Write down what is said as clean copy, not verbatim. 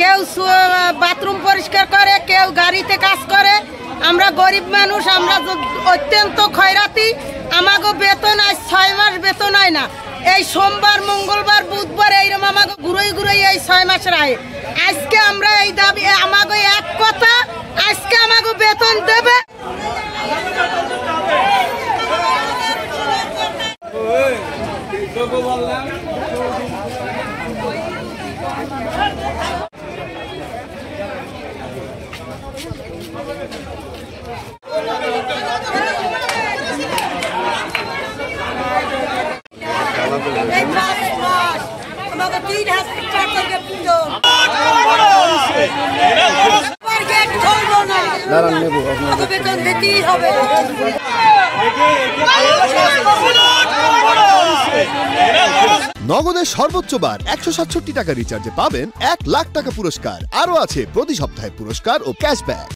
কেউ বাথরুম পরিষ্কার করে, কেউ গাড়িতে কাজ করে। আমরা গরিব মানুষ, আমরা অত্যন্ত খয়রাতি। আমাকে বেতন আজ 6 মাস বেতন হয় না। এই সোমবার, মঙ্গলবার, বুধবার এইরকম আমাকে ঘুরোই ঘুরোই এই 6 মাসের আয়। আজকে আমরা এই দাবি, আমাকে এক কথা, আজকে আমাকে বেতন দেবে। নগদের সর্বোচ্চ বার 167 টাকা রিচার্জে পাবেন 1 লাখ টাকা পুরস্কার। আরো আছে প্রতি সপ্তাহে পুরস্কার ও ক্যাশব্যাক।